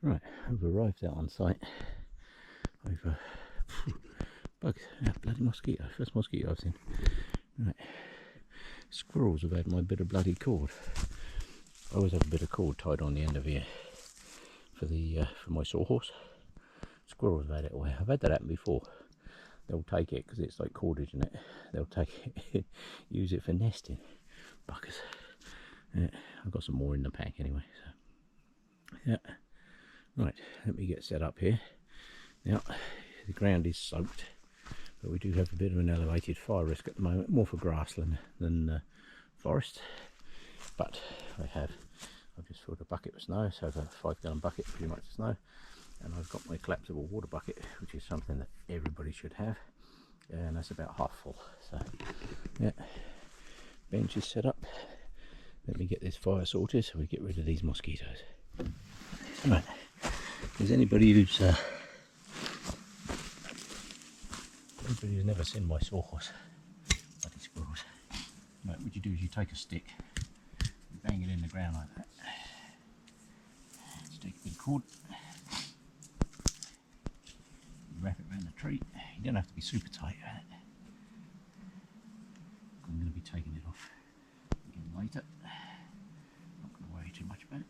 Right, I've arrived out on site. I've bugs, bloody mosquito, first mosquito I've seen. Right, squirrels have had my bit of bloody cord. I always have a bit of cord tied on the end of here for my sawhorse. Squirrels have had it away. I've had that happen before. They'll take it because it's like cordage in it. They'll take it, use it for nesting. Buggers. Yeah, I've got some more in the pack anyway. So yeah. Right, let me get set up here. Now, the ground is soaked, but we do have a bit of an elevated fire risk at the moment, more for grassland than forest. But I've just filled a bucket with snow, so I've got a 5-gallon bucket pretty much of snow, and I've got my collapsible water bucket, which is something that everybody should have, and that's about half full. So yeah, bench is set up. Let me get this fire sorted so we get rid of these mosquitoes. Right, if there's anybody who's never seen my sawhorse, bloody squirrels, right, what you do is you take a stick, you bang it in the ground like that, just take a big cord, you wrap it around the tree. You don't have to be super tight with it. I'm going to be taking it off again later, not going to worry too much about it.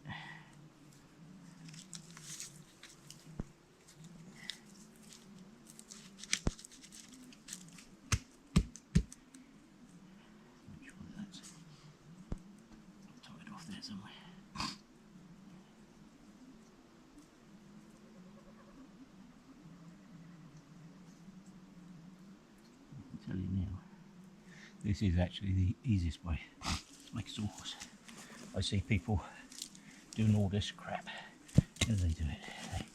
Somewhere. I can tell you now, this is actually the easiest way to make a sawhorse. I see people doing all this crap. How do they do it? They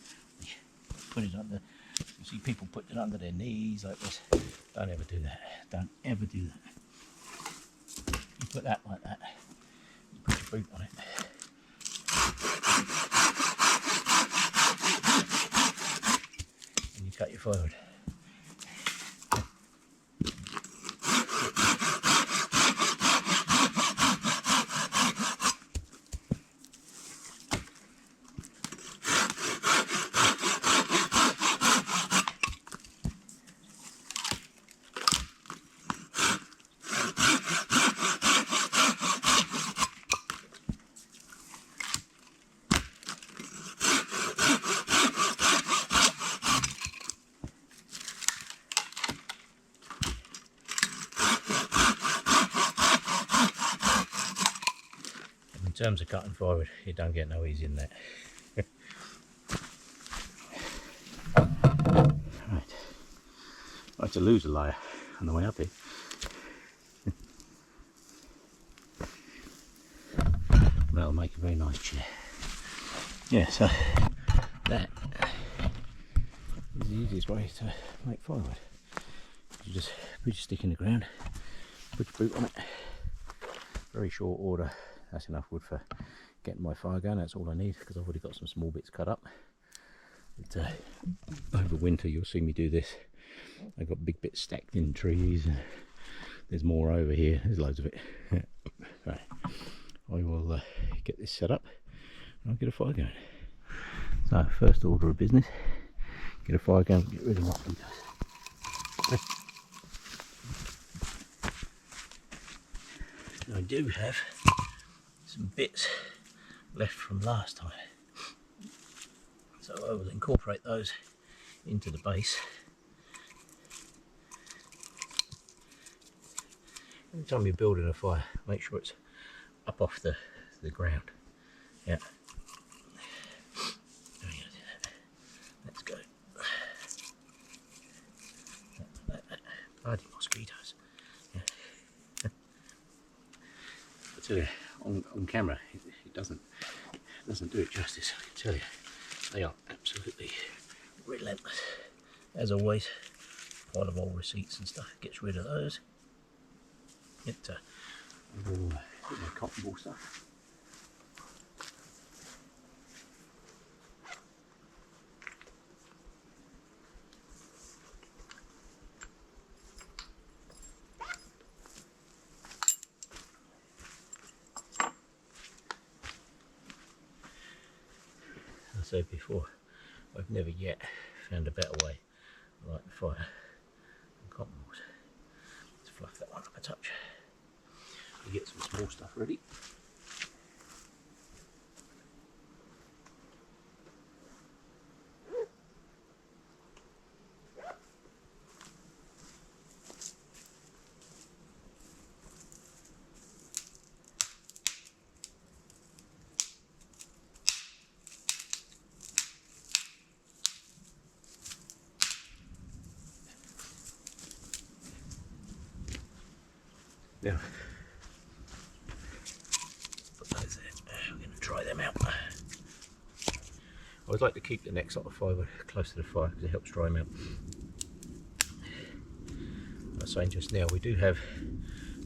put it under. You see people put it under their knees like this. Don't ever do that. Don't ever do that. You put that like that. You put your boot on it. Cut your firewood. In terms of cutting firewood, you don't get no easy in that. Right, I had to lose a layer on the way up here. That'll make a very nice chair. Yeah, so that is the easiest way to make firewood. You just put your stick in the ground, put your boot on it. Very short order. That's enough wood for getting my fire going. That's all I need because I've already got some small bits cut up. But, over winter you'll see me do this. I've got big bits stacked in trees. There's more over here. There's loads of it. Right, I will get this set up and I'll get a fire going. So first order of business, get a fire going, get rid of mosquitoes. I do have some bits left from last time, so I will incorporate those into the base. Every time you're building a fire, make sure it's up off the ground. Yeah. Let's go. Bloody mosquitoes. Yeah. I tell you, on camera it doesn't do it justice, I can tell you. They are absolutely relentless. As always, pile of old receipts and stuff, gets rid of those. Get all my cotton ball stuff. said before, I've never yet found a better way to light the fire than cotton balls. Let's fluff that one up a touch. We get some small stuff ready. Now, put those there. We're going to try them out. I always like to keep the next lot of fibre close to the fire because it helps dry them out. I was saying just now, we do have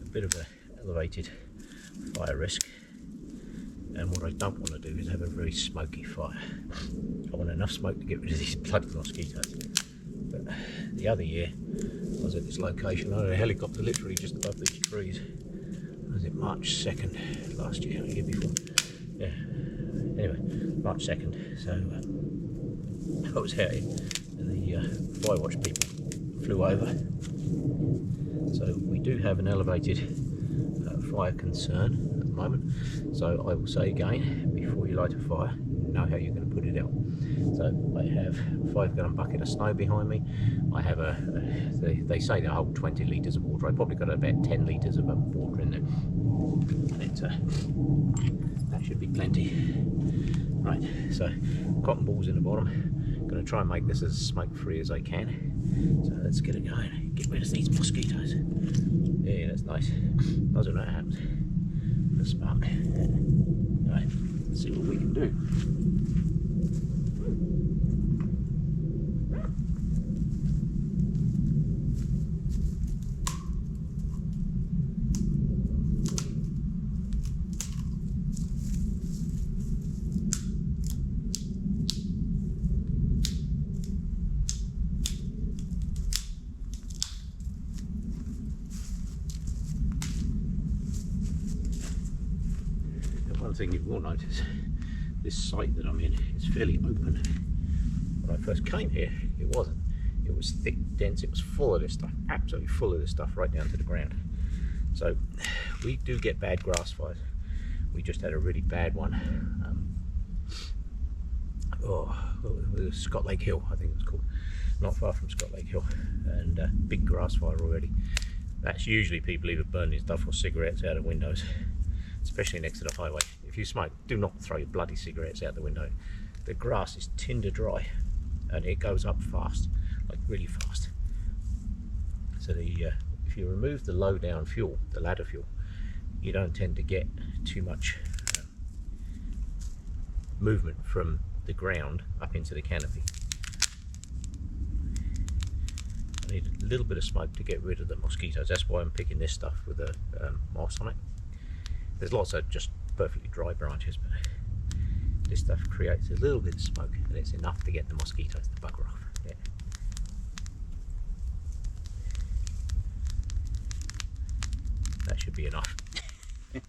a bit of an elevated fire risk, and what I don't want to do is have a very smoky fire. I want enough smoke to get rid of these bloody mosquitoes. But the other year, I was at this location, I had a helicopter literally just above these trees. Was it March 2nd last year, or the year before? Yeah, anyway, March 2nd. So I was out and the fire watch people flew over. So we do have an elevated fire concern at the moment. So I will say again, before you light a fire, know how you're going to put it out. So I have a 5-gallon bucket of snow behind me. I have they say they hold 20 litres of water. I probably got about 10 litres of water in there. And that should be plenty. Right, so cotton balls in the bottom. I'm going to try and make this as smoke free as I can. So let's get it going. Get rid of these mosquitoes. Yeah, that's nice. Nice when that happens. The spark. Right, let's see what we can do. One thing you will notice, this site that I'm in is fairly open. When I first came here, it wasn't. It was thick, dense, it was full of this stuff, absolutely full of this stuff right down to the ground. So we do get bad grass fires. We just had a really bad one. It was Scott Lake Hill, I think it was called. Not far from Scott Lake Hill, and big grass fire already. That's usually people either burning stuff or cigarettes out of windows, especially next to the highway. If you smoke, do not throw your bloody cigarettes out the window. The grass is tinder dry and it goes up fast, like really fast. So if you remove the low down fuel, the ladder fuel, you don't tend to get too much movement from the ground up into the canopy. I need a little bit of smoke to get rid of the mosquitoes. That's why I'm picking this stuff with a moss on it. There's lots of just perfectly dry branches, but this stuff creates a little bit of smoke and it's enough to get the mosquitoes to bugger off. Yeah. That should be enough. If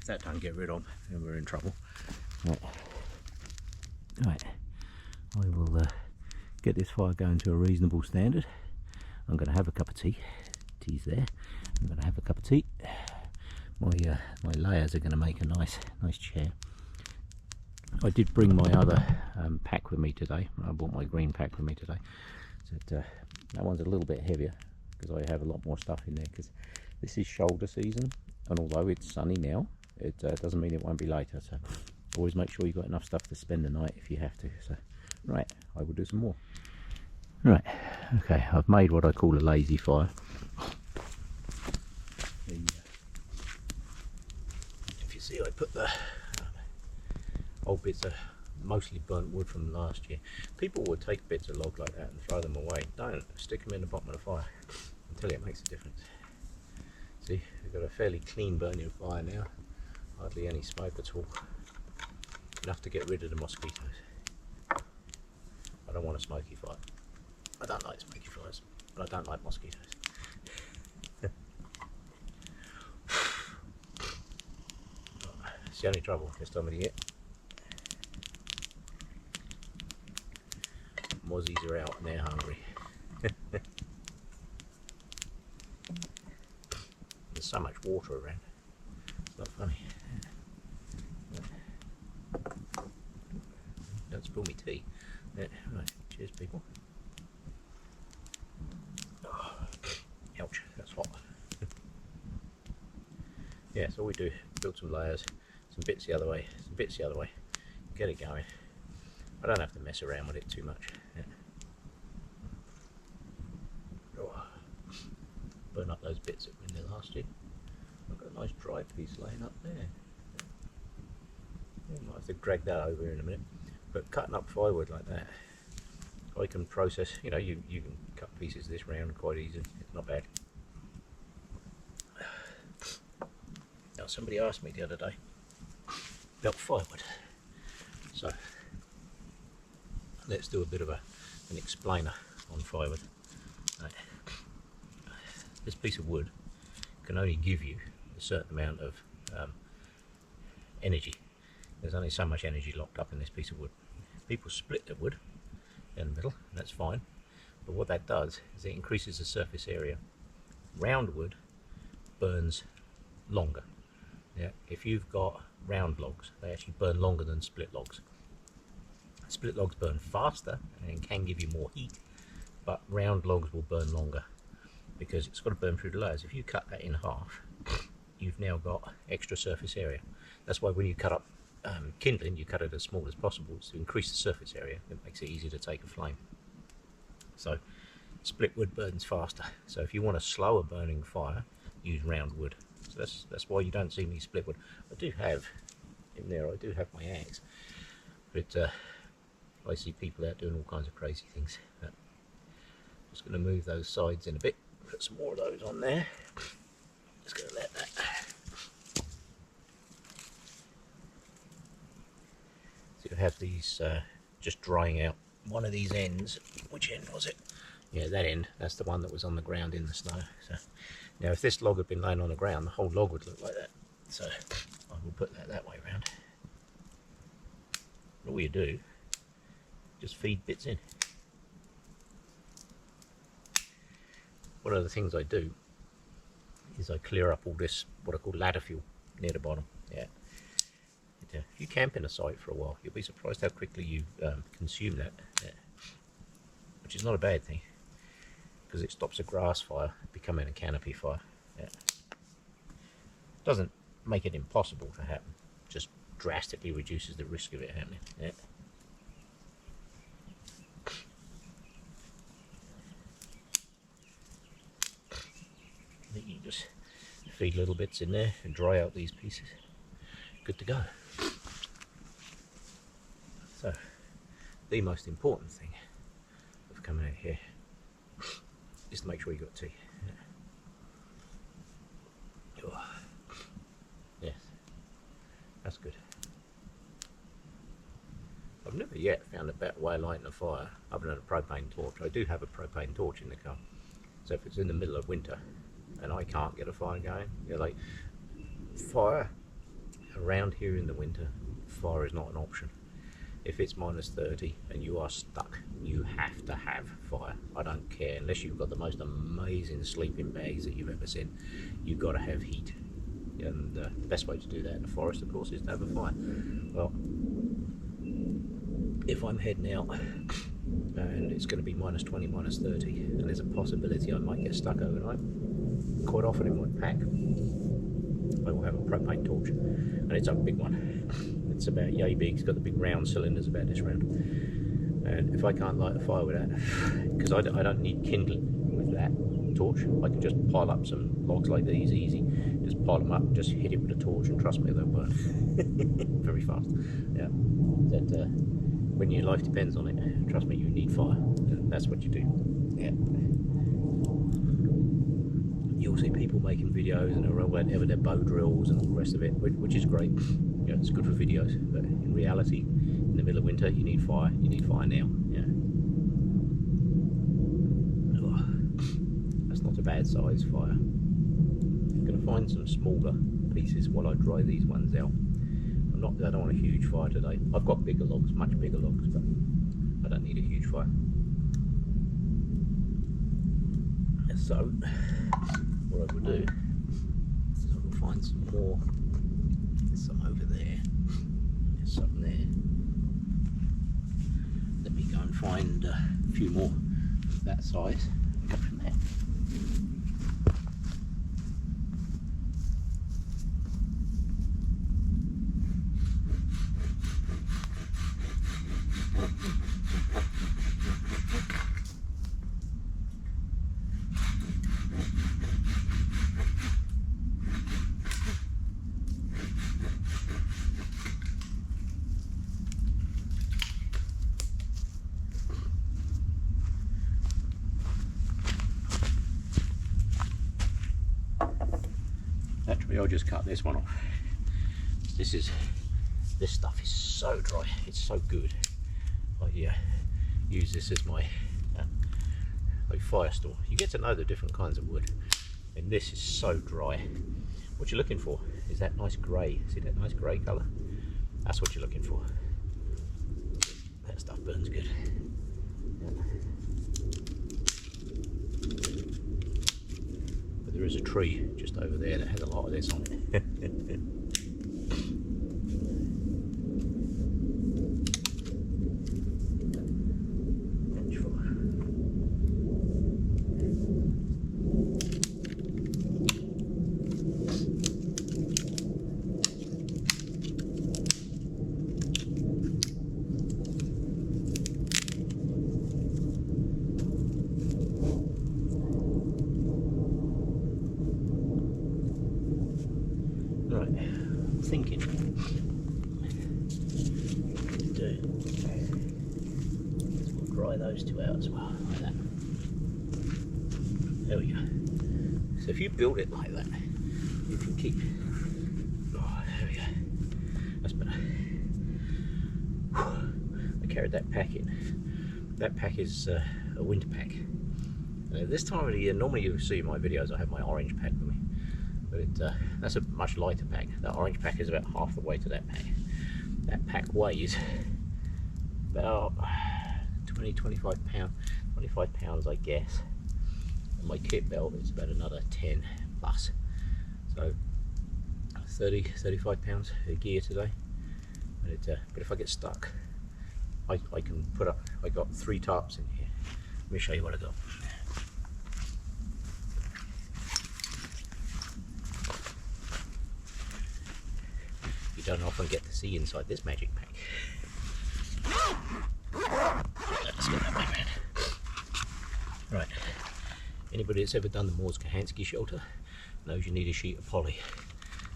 that don't get rid of, then we're in trouble. Right. I will get this fire going to a reasonable standard. I'm going to have a cup of tea. Tea's there. I'm going to have a cup of tea. My layers are going to make a nice chair. I did bring my other pack with me today. I bought my green pack with me today. So that one's a little bit heavier because I have a lot more stuff in there, because this is shoulder season, and although it's sunny now, it doesn't mean it won't be later. So always make sure you've got enough stuff to spend the night if you have to. So right, I will do some more. Right, okay, I've made what I call a lazy fire. If you see, I put the old bits of mostly burnt wood from last year. People would take bits of log like that and throw them away. Don't, stick them in the bottom of the fire. I'll tell you, it makes a difference. See, we've got a fairly clean burning fire now. Hardly any smoke at all. Enough to get rid of the mosquitoes. I don't want a smoky fire. I don't like smoky fires, but I don't like mosquitoes. It's the only trouble this time of the year. mozzies are out and they're hungry. There's so much water around. It's not funny. Don't spill me tea. Yeah, right. Cheers, people. Oh, ouch, that's hot. Yeah, so we do build some layers, some bits the other way, some bits the other way, get it going. I don't have to mess around with it too much. Yeah. Oh, burn up those bits that were in there last year. I've got a nice dry piece laying up there. Yeah, might have to drag that over in a minute. But cutting up firewood like that, I can process, you know, you can cut pieces this round quite easy, it's not bad. Now somebody asked me the other day about firewood, so let's do a bit of an explainer on firewood. Right. This piece of wood can only give you a certain amount of energy. There's only so much energy locked up in this piece of wood. People split the wood in the middle, and that's fine, but what that does is it increases the surface area. Round wood burns longer. Yeah, if you've got round logs, they actually burn longer than split logs. Split logs burn faster and can give you more heat, but round logs will burn longer because it's got to burn through the layers. If you cut that in half, you've now got extra surface area. That's why when you cut up kindling, you cut it as small as possible to increase the surface area. It makes it easier to take a flame. So split wood burns faster. So if you want a slower burning fire, use round wood. So that's why you don't see me split wood. I do have in there, I do have my axe, but I see people out doing all kinds of crazy things. Just going to move those sides in a bit, put some more of those on there. Just going to let that. So you have these just drying out. One of these ends, which end was it? Yeah, that end, that's the one that was on the ground in the snow. So now if this log had been laying on the ground, the whole log would look like that. So I will put that way around. All you do, just feed bits in. One of the things I do is I clear up all this, what I call ladder fuel, near the bottom. Yeah. If you camp in a site for a while, you'll be surprised how quickly you consume that. Yeah. Which is not a bad thing, because it stops a grass fire becoming a canopy fire. Yeah. Doesn't make it impossible to happen, just drastically reduces the risk of it happening. Yeah. You just feed little bits in there and dry out these pieces. Good to go. So, the most important thing of coming out here is to make sure you got tea. Yeah. Oh. Yes, that's good. I've never yet found a better way of lighting a fire other than a propane torch. I do have a propane torch in the car, so if it's in the middle of winter and I can't get a fire going, you know, like fire around here in the winter, fire is not an option. If it's minus 30 and you are stuck, you have to have fire. I don't care, unless you've got the most amazing sleeping bags that you've ever seen, you've got to have heat. And the best way to do that in the forest, of course, is to have a fire. Well, if I'm heading out and it's going to be minus 20, minus 30, and there's a possibility I might get stuck overnight, quite often in my pack I will have a propane torch, and it's a big one. It's about yay big. It's got the big round cylinders about this round, and if I can't light a fire with that, because I don't need kindling with that torch, I can just pile up some logs like these easy, just pile them up, just hit it with a torch, and trust me, they'll burn very fast. Yeah, that when your life depends on it, trust me, you need fire. That's what you do. Yeah. You'll see people making videos and whatever, their bow drills and all the rest of it, which is great. Yeah, it's good for videos, but in reality, in the middle of winter, you need fire. You need fire now. Yeah. Oh, that's not a bad size fire. I'm going to find some smaller pieces while I dry these ones out. I don't want a huge fire today. I've got bigger logs, much bigger logs, but I don't need a huge fire. So what I will do is I will find some more. There's some over there. There's some there. Let me go and find a few more of that size and go from there. Actually, I'll just cut this one off. This stuff is so dry. It's so good. I use this as my fire store. You get to know the different kinds of wood, and this is so dry. What you're looking for is that nice grey. See that nice grey colour? That's what you're looking for. That stuff burns good. There is a tree just over there that has a lot of this on it. Thinking we'll dry those two out as well, like that. There we go. So if you build it like that, you can keep. Oh, there we go. That's better. I carried that pack in. That pack is a winter pack. This time of the year, normally you see in my videos I have my orange pack with me. But that's a much lighter pack. That orange pack is about half the weight of that pack. That pack weighs about 25 pounds I guess. And my kit belt is about another 10 plus. So 35 pounds of gear today. But if I get stuck, I can put up, I got 3 tarps in here. Let me show you what I got. Don't often get to see inside this magic pack. Let's get that way, man. Right. Anybody that's ever done the Kahansky shelter knows you need a sheet of poly.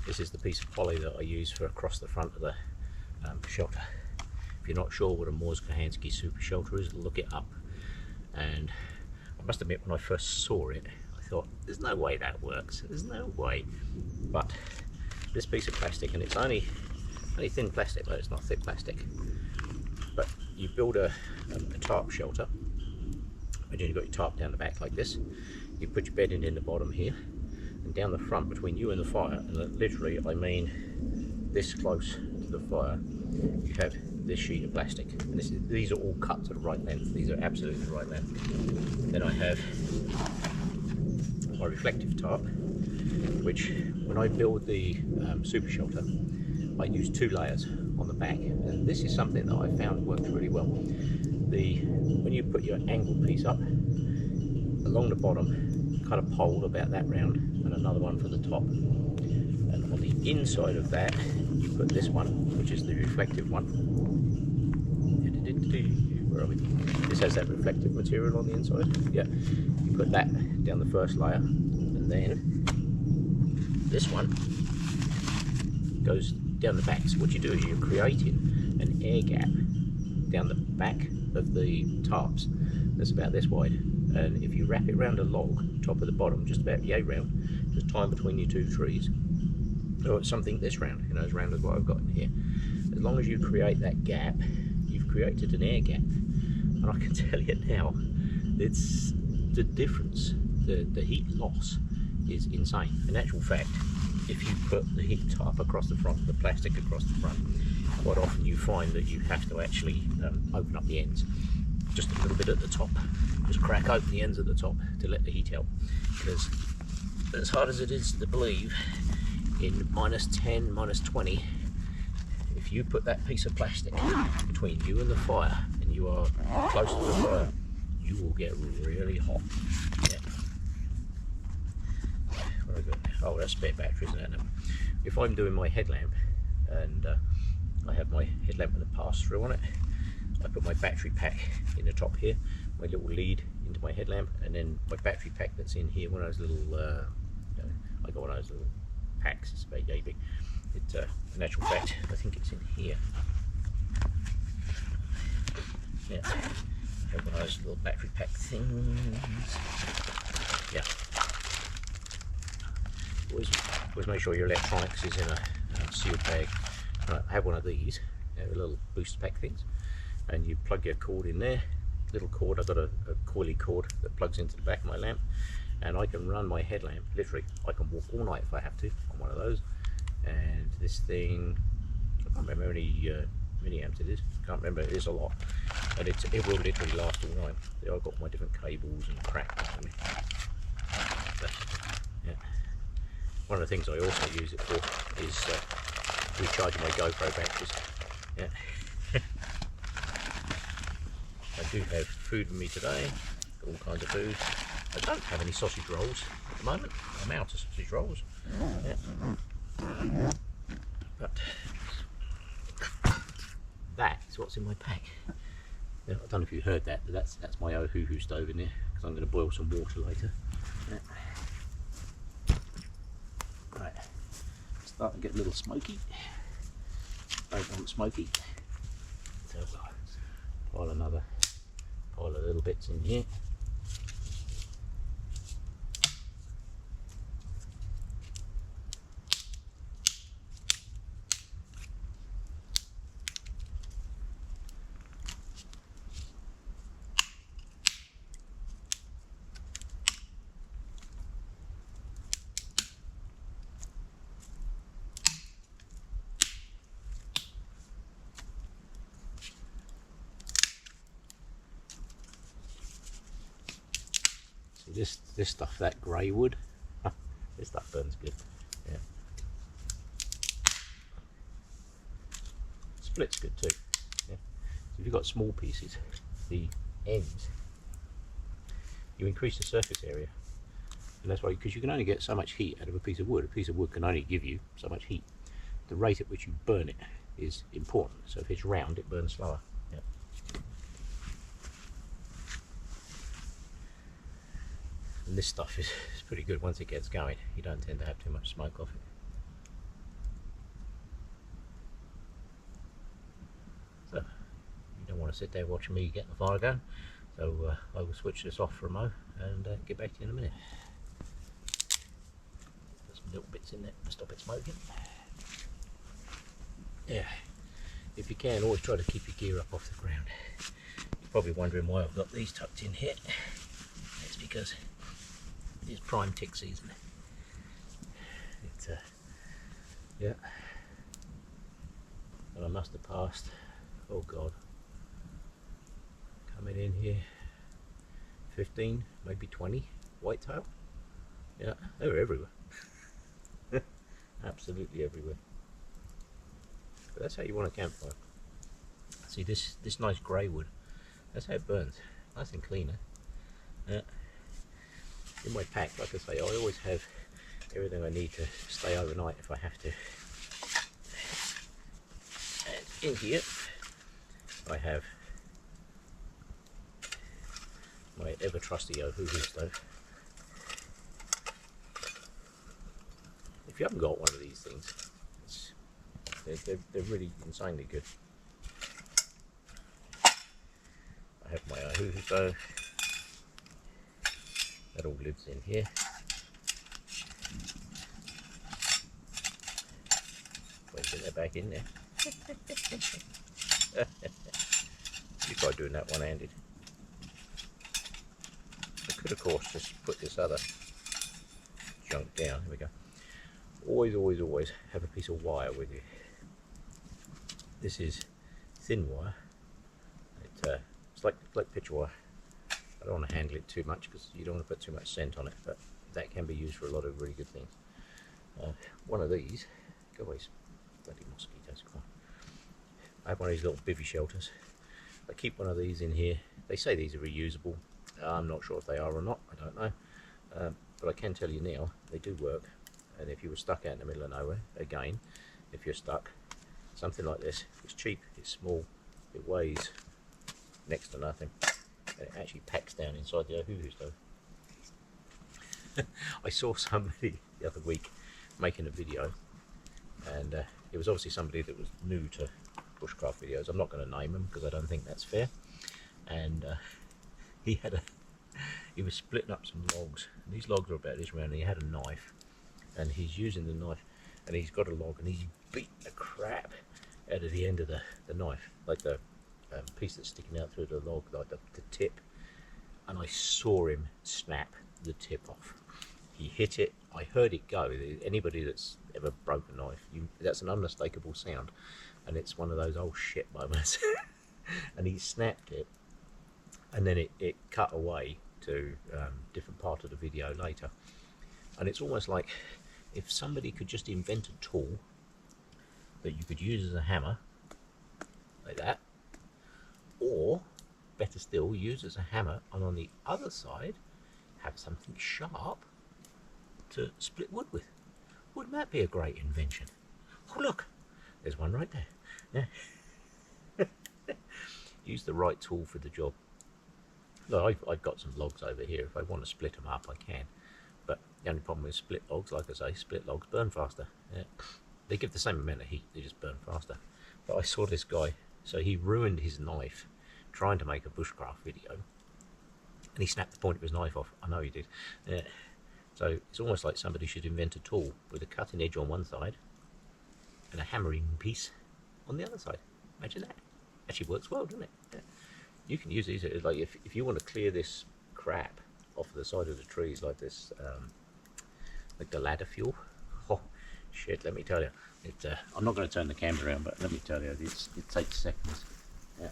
This is the piece of poly that I use for across the front of the shelter. If you're not sure what a Kahansky super shelter is, look it up. And I must admit, when I first saw it, I thought, there's no way that works. There's no way. But this piece of plastic, and it's only thin plastic, though it's not thick plastic, but you build a tarp shelter. Imagine you've got your tarp down the back like this. You put your bedding in the bottom here, and down the front between you and the fire, and literally I mean this close to the fire, you have this sheet of plastic, and these are all cut to the right length. These are absolutely the right length. Then I have my reflective tarp, which when I build the super shelter, I use 2 layers on the back, and this is something that I found works really well. When you put your angle piece up along the bottom, cut a pole about that round, and another one for the top, and on the inside of that you put this one, which is the reflective one. Where are we? This has that reflective material on the inside. Yeah, you put that down the first layer, and then this one goes down the back. So what you do is you're creating an air gap down the back of the tarps that's about this wide, and if you wrap it around a log, top of the bottom, just about yay round, just time between your 2 trees, or something this round, you know, as round as what I've got in here. As long as you create that gap, you've created an air gap. And I can tell you now, it's the difference, the heat loss is insane. In actual fact, if you put the heat tarp across the front, the plastic across the front, quite often you find that you have to actually open up the ends just a little bit at the top. Just crack open the ends at the top to let the heat out. Because as hard as it is to believe, in -10, -20, if you put that piece of plastic between you and the fire, and you are close to the fire, you will get really hot. Yeah. Very good. Oh, that's spare batteries, isn't it? If I'm doing my headlamp and I have my headlamp with a pass-through on it, I put my battery pack in the top here, my little lead into my headlamp, and then my battery pack that's in here, one of those little, I got one of those little packs, it's about yay big. It's in actual fact, I think it's in here. Yeah, I have one of those little battery pack things. Yeah. Always make sure your electronics is in a sealed bag. I have one of these, little booster pack things, and you plug your cord in there. Little cord, I've got a coily cord that plugs into the back of my lamp, and I can run my headlamp, literally, I can walk all night if I have to on one of those. And this thing, I can't remember how many milliamps it is, can't remember, it is a lot, and it will literally last all night. There I've got my different cables and crap. Yeah. One of the things I also use it for is recharging my GoPro batteries. Yeah. I do have food with me today, all kinds of food. I don't have any sausage rolls at the moment. I'm out of sausage rolls. Yeah. But that's what's in my pack. Now, I don't know if you heard that, but that's my hahahah stove in there, because I'm going to boil some water later. Yeah. Right, starting to get a little smoky. Don't want smoky. So pile of little bits in here. This stuff, that grey wood, this stuff burns good. Yeah. Split's good too. Yeah. So if you've got small pieces, the ends, you increase the surface area, and that's why, because you can only get so much heat out of a piece of wood. A piece of wood can only give you so much heat. The rate at which you burn it is important. So if it's round, it burns slower. Yeah. And this stuff is pretty good once it gets going. You don't tend to have too much smoke off it. So you don't want to sit there watching me get the fire going. So I will switch this off for a mo and get back to you in a minute. Put some little bits in there to stop it smoking. Yeah, if you can, always try to keep your gear up off the ground. You're probably wondering why I've got these tucked in here. It's because it's prime tick season. It's yeah, and I must have passed, oh god, coming in here 15, maybe 20 whitetail. Yeah, they're everywhere. Absolutely everywhere. But that's how you want a campfire. See this nice grey wood, that's how it burns, nice and clean. Yeah. In my pack, like I say, I always have everything I need to stay overnight if I have to. And in here I have my ever trusty hahahah stove. If you haven't got one of these things, they're really insanely good. I have my hahahah stove. That all lives in here. Wait till they're back in there. You try doing that one-handed. I could of course just put this other junk down. Here we go. Always have a piece of wire with you. This is thin wire. It It's like picture wire. I don't want to handle it too much because you don't want to put too much scent on it, but that can be used for a lot of really good things. One of these, go away, bloody mosquitoes, come on. I have one of these little bivvy shelters. I keep one of these in here. They say these are reusable. I'm not sure if they are or not, I don't know. But I can tell you now, they do work. And if you were stuck out in the middle of nowhere, again, if you're stuck, something like this, it's cheap, it's small, it weighs next to nothing, and it actually packs down inside the hoo-hoo stove. I saw somebody the other week making a video, and it was obviously somebody that was new to bushcraft videos. I'm not going to name him because I don't think that's fair. And he was splitting up some logs. And these logs are about this round, and he had a knife, and he's using the knife, and he's got a log, and he's beat the crap out of the end of the knife, like the piece that's sticking out through the log, like the tip. And I saw him snap the tip off. He hit it, I heard it go. Anybody that's ever broke a knife, that's an unmistakable sound, and it's one of those oh shit moments. And he snapped it, and then it cut away to different part of the video later. And it's almost like if somebody could just invent a tool that you could use as a hammer, like that, or better still, use as a hammer, and on the other side have something sharp to split wood with. Wouldn't that be a great invention? Oh look, there's one right there. Yeah. Use the right tool for the job. Look, I've got some logs over here. If I want to split them up, I can. But the only problem with split logs, like I say, split logs burn faster. Yeah. They give the same amount of heat, they just burn faster. But I saw this guy, so he ruined his knife trying to make a bushcraft video, and he snapped the point of his knife off. I know he did. Yeah. So it's almost like somebody should invent a tool with a cutting edge on one side and a hammering piece on the other side. Imagine that. Actually works well, doesn't it? Yeah. You can use these, like if you want to clear this crap off the side of the trees, like this, like the ladder fuel. Oh shit! Let me tell you, I'm not going to turn the camera around, but let me tell you, it takes seconds. Yeah.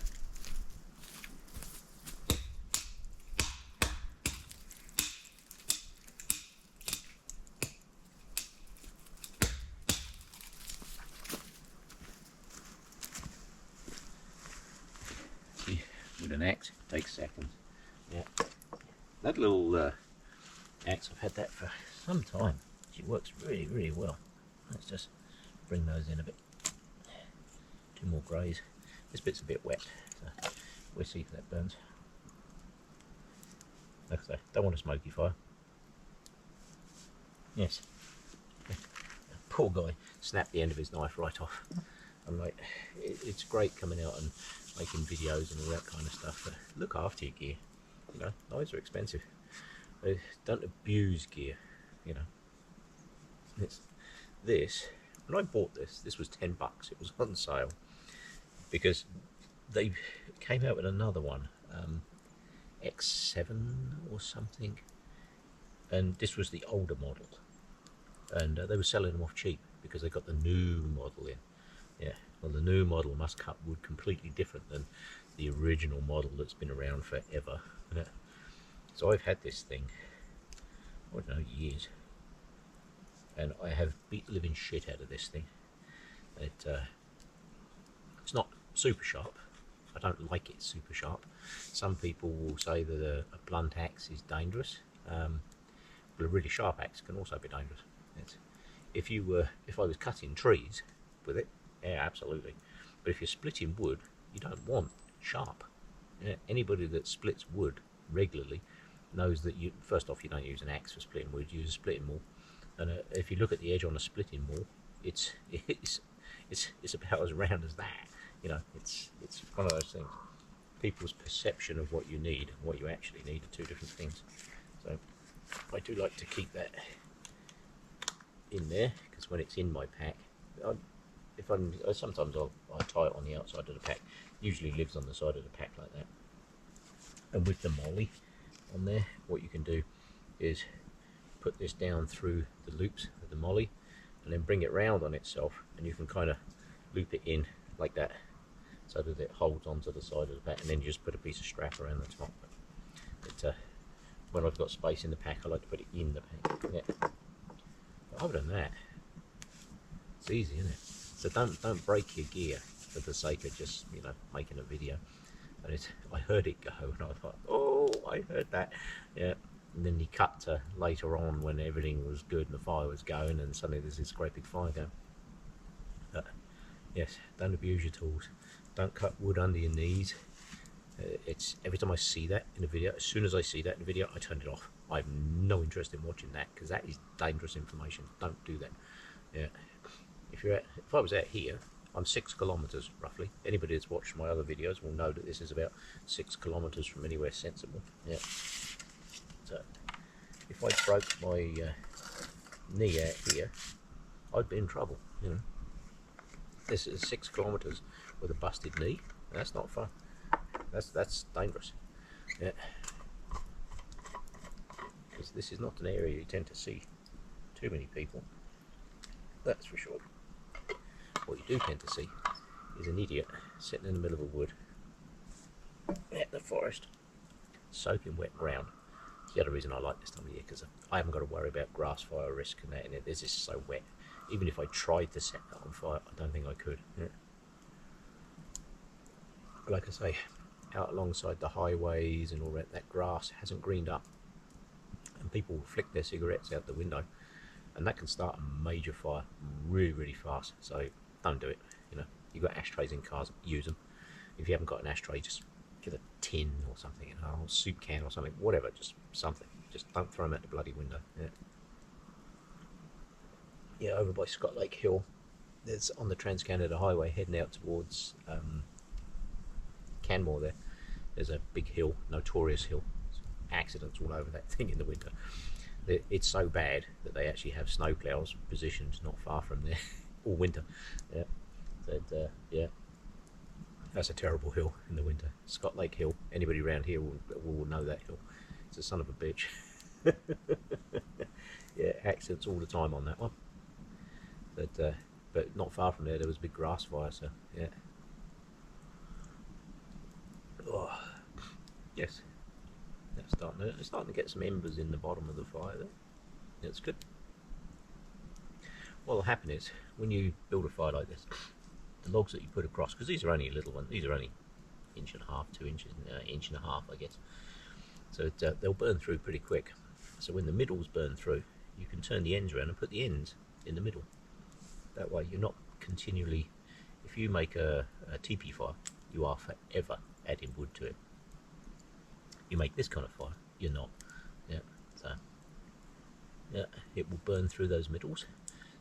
See, with an axe, it takes seconds. Yeah. That little axe, I've had that for some time. It works really, really well. Let's just bring those in a bit. Two more greys. This bit's a bit wet, so we'll see if that burns. Like I say, don't want a smoky fire. Yes. Poor guy snapped the end of his knife right off. I'm like, it's great coming out and making videos and all that kind of stuff, but look after your gear. You know, knives are expensive. Don't abuse gear, you know. It's this. When I bought this was $10. It was on sale because they came out with another one, X7 or something, and this was the older model, and they were selling them off cheap because they got the new model in. Yeah, well, the new model must cut wood completely different than the original model that's been around forever. Yeah. So I've had this thing, I don't know, years, and I have beat the living shit out of this thing. It's not super sharp. I don't like it super sharp. Some people will say that a blunt axe is dangerous, but a really sharp axe can also be dangerous. If I was cutting trees with it, yeah, absolutely. But if you're splitting wood, you don't want sharp. Yeah, anybody that splits wood regularly knows that first off, you don't use an axe for splitting wood, you use a splitting maul. And if you look at the edge on a splitting maul, it's about as round as that. You know, it's one of those things. People's perception of what you need and what you actually need are two different things. So I do like to keep that in there, because when it's in my pack, sometimes I'll tie it on the outside of the pack. Usually lives on the side of the pack like that. And with the molly on there, what you can do is put this down through the loops of the molly and then bring it round on itself, and you can kind of loop it in like that, so that it holds onto the side of the pack, and then you just put a piece of strap around the top. But when I've got space in the pack, I like to put it in the pack. Yeah. But other than that, it's easy, isn't it? So don't break your gear for the sake of just, you know, making a video. And I heard it go, and I thought, oh, I heard that. Yeah. And then you cut to later on when everything was good and the fire was going, and suddenly there's this great big fire going. But yes, don't abuse your tools. Don't cut wood under your knees. It's every time I see that in a video, as soon as I see that in a video, I turn it off. I have no interest in watching that, because that is dangerous information. Don't do that. Yeah. If I was out here, I'm 6 kilometers roughly. Anybody that's watched my other videos will know that this is about 6 kilometers from anywhere sensible. Yeah. So if I broke my knee out here, I'd be in trouble. You know, this is 6 kilometers with a busted knee. That's not fun. That's dangerous. Yeah. Because this is not an area you tend to see too many people. That's for sure. What you do tend to see is an idiot sitting in the middle of a wood at the forest, soaking wet ground. It's the other reason I like this time of year, because I haven't got to worry about grass fire risk and that, and this is so wet. Even if I tried to set that on fire, I don't think I could. Yeah. Like I say, out alongside the highways and all that grass hasn't greened up, and people will flick their cigarettes out the window, and that can start a major fire really, really fast. So don't do it. You know, you've got ashtrays in cars, use them. If you haven't got an ashtray, just get a tin or something, you know, a soup can or something, whatever, just something. Just don't throw them out the bloody window. Yeah. Yeah, over by Scott Lake Hill, there's on the Trans-Canada Highway heading out towards Canmore there. There's a big hill, notorious hill. Accidents all over that thing in the winter. It's so bad that they actually have snowplows positioned not far from there all winter. Yeah, but, yeah, that's a terrible hill in the winter. Scott Lake Hill. Anybody around here will know that hill. It's a son of a bitch. Yeah, accidents all the time on that one. But not far from there was a big grass fire. So yeah. Oh, yes. It's starting to get some embers in the bottom of the fire there. That's good. What will happen is, when you build a fire like this, the logs that you put across, because these are only a little one, these are only 1.5 inches, 2 inches, 1.5 inches, I guess. So they'll burn through pretty quick. So when the middles burn through, you can turn the ends around and put the ends in the middle. That way you're not continually, if you make a teepee fire, you are forever adding wood to it. You make this kind of fire, you're not. Yeah, so yeah, it will burn through those middles,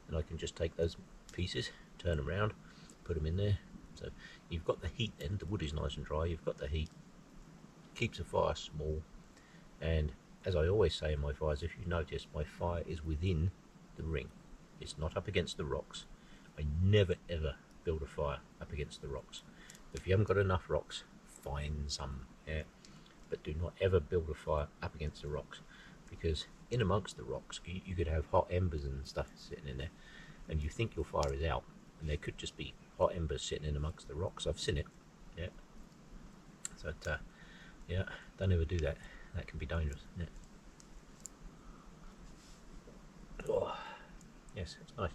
and I can just take those pieces, turn them around, put them in there. So you've got the heat then, the wood is nice and dry, you've got the heat, keeps the fire small, and as I always say in my fires, if you notice, my fire is within the ring. It's not up against the rocks. I never ever build a fire up against the rocks. If you haven't got enough rocks, find some. Yeah. But do not ever build a fire up against the rocks, because in amongst the rocks you could have hot embers and stuff sitting in there, and you think your fire is out, and there could just be hot embers sitting in amongst the rocks. I've seen it. Yeah. So yeah, don't ever do that. That can be dangerous. Yeah. Oh, yes, it's nice.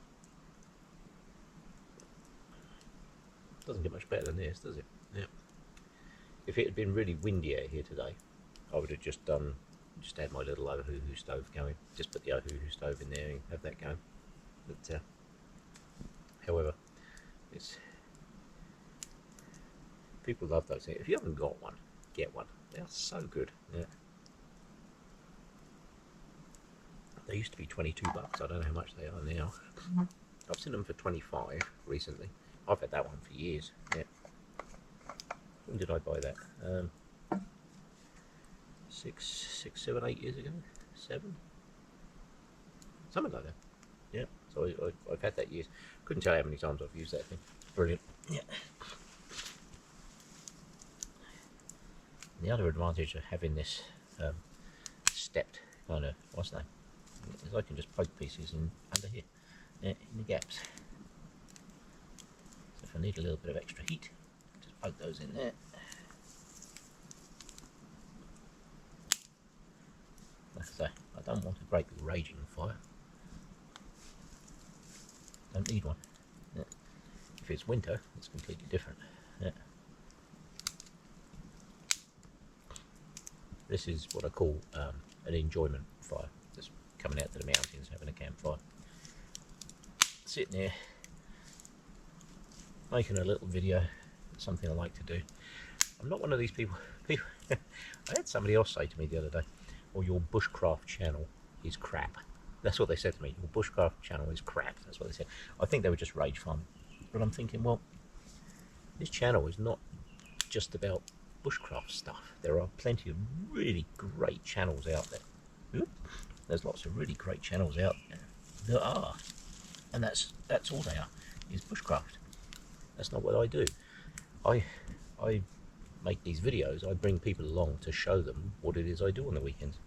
Doesn't get much better than this, does it? Yeah. If it had been really windy out here today, I would have just had my little hahahah stove going. Just put the hahahah stove in there and have that going. But however, people love those things. If you haven't got one, get one. They are so good. Yeah. They used to be $22. I don't know how much they are now. I've seen them for 25 recently. I've had that one for years. Yeah. When did I buy that? 6, 7, 8 years ago? 7? Something like that. Yeah. So I've had that years. Couldn't tell you how many times I've used that thing. Brilliant. Yeah. And the other advantage of having this stepped kind of, what's that? Is I can just poke pieces in under here, in the gaps. So if I need a little bit of extra heat, just Poke those in there. Like I say, I don't want a great big raging fire. Don't need one. Yeah. If it's winter, it's completely different. Yeah. This is what I call an enjoyment fire. Just coming out to the mountains, having a campfire. Sitting there, making a little video. It's something I like to do. I'm not one of these people. I had somebody else say to me the other day, "Well, your bushcraft channel is crap." That's what they said to me. Your bushcraft channel is crap. That's what they said. I think they were just rage farming. But I'm thinking, well, this channel is not just about bushcraft stuff. There are plenty of really great channels out there. There's lots of really great channels out there. There are. And that's all they are, is bushcraft. That's not what I do. I make these videos. I bring people along to show them what it is I do on the weekends.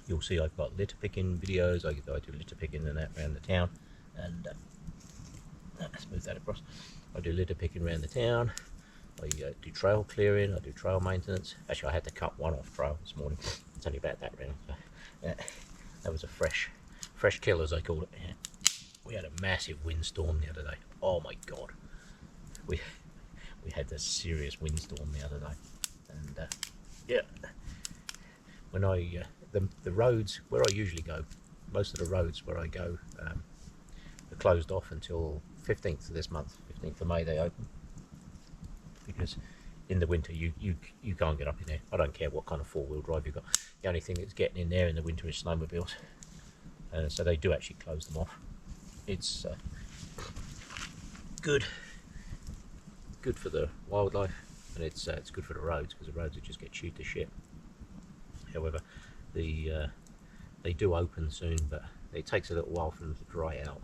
You'll see I've got litter picking videos. I do litter picking and that around the town. And let's move that across. I do litter picking around the town. I do trail clearing. I do trail maintenance. Actually, I had to cut one off trail this morning. It's only about that round. So, that was a fresh kill, as I call it. Yeah. We had a massive windstorm the other day. Oh my god, we had this serious windstorm the other day, and yeah, when I the roads where I usually go, most of the roads where I go are closed off until 15th of this month. 15th of May they open, because in the winter you can't get up in there. I don't care what kind of four-wheel drive you've got. The only thing that's getting in there in the winter is snowmobiles, so they do actually close them off. It's good for the wildlife, and it's good for the roads, because the roads would just get chewed to shit. However, they do open soon, but it takes a little while for them to dry out.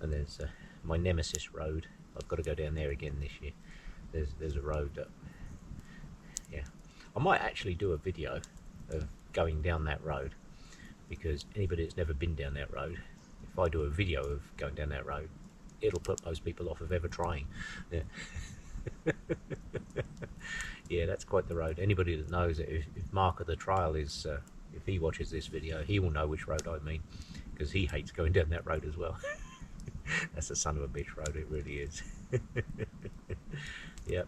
And there's my nemesis road. I've got to go down there again this year. There's a road that, yeah, I might actually do a video of going down that road, because anybody that's never been down that road, if I do a video of going down that road, it'll put most people off of ever trying. Yeah. Yeah, that's quite the road. Anybody that knows it, if Mark of the Trial is, if he watches this video, he will know which road I mean, because he hates going down that road as well. That's a son of a bitch road, it really is. Yeah.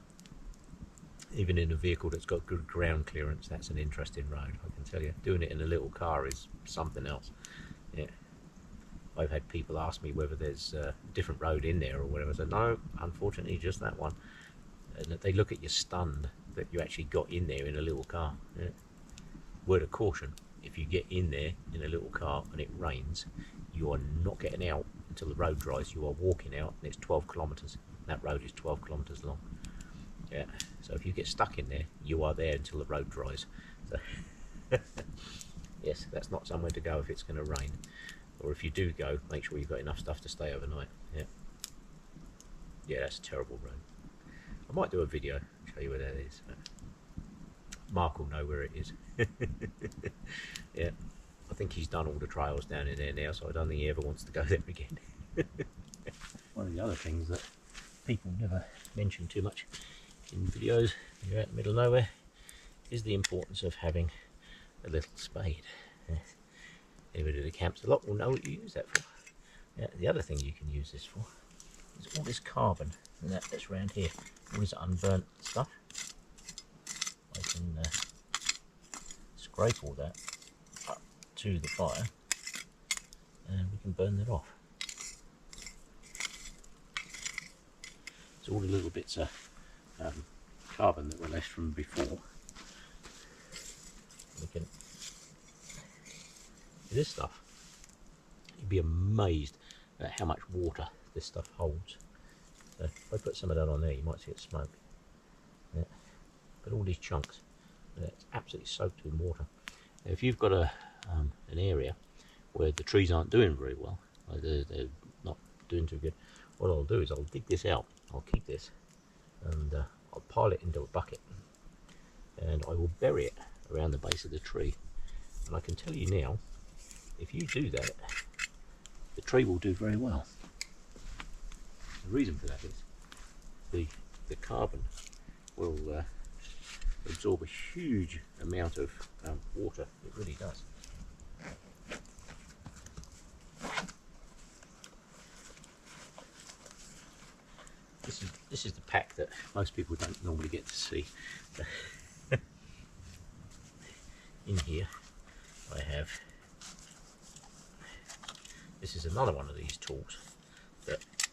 Even in a vehicle that's got good ground clearance, that's an interesting road, I can tell you. Doing it in a little car is something else. Yeah. I've had people ask me whether there's a different road in there or whatever. I said, no, unfortunately, just that one. And they look at you stunned that you actually got in there in a little car. Yeah. Word of caution, if you get in there in a little car and it rains, you are not getting out until the road dries. You are walking out, and it's 12 kilometres. That road is 12 kilometres long. Yeah, so if you get stuck in there, you are there until the road dries. So yes, that's not somewhere to go if it's going to rain. Or if you do go, make sure you've got enough stuff to stay overnight. Yeah, yeah, that's a terrible road. I might do a video, show you where that is. Mark will know where it is. Yeah, I think he's done all the trials down in there now, so I don't think he ever wants to go there again. One of the other things that people never mention too much in videos, you're out in the middle of nowhere, is the importance of having a little spade. Anybody that camps a lot will know what you use that for. Yeah, the other thing you can use this for is all this carbon and that's around here, all this unburnt stuff. I can scrape all that up to the fire and we can burn that off. It's all the little bits of carbon that were left from before. We can this stuff, you'd be amazed at how much water this stuff holds. So if I put some of that on there, you might see it smoke. Yeah. But all these chunks, it's absolutely soaked in water. Now, if you've got an area where the trees aren't doing very well, like they're not doing too good, what I'll do is I'll dig this out. I'll keep this and I'll pile it into a bucket, and I will bury it around the base of the tree. And I can tell you now, if you do that, the tree will do very well. The reason for that is the the carbon will absorb a huge amount of water. It really does. This is the pack that most people don't normally get to see. In here I have, this is another one of these tools that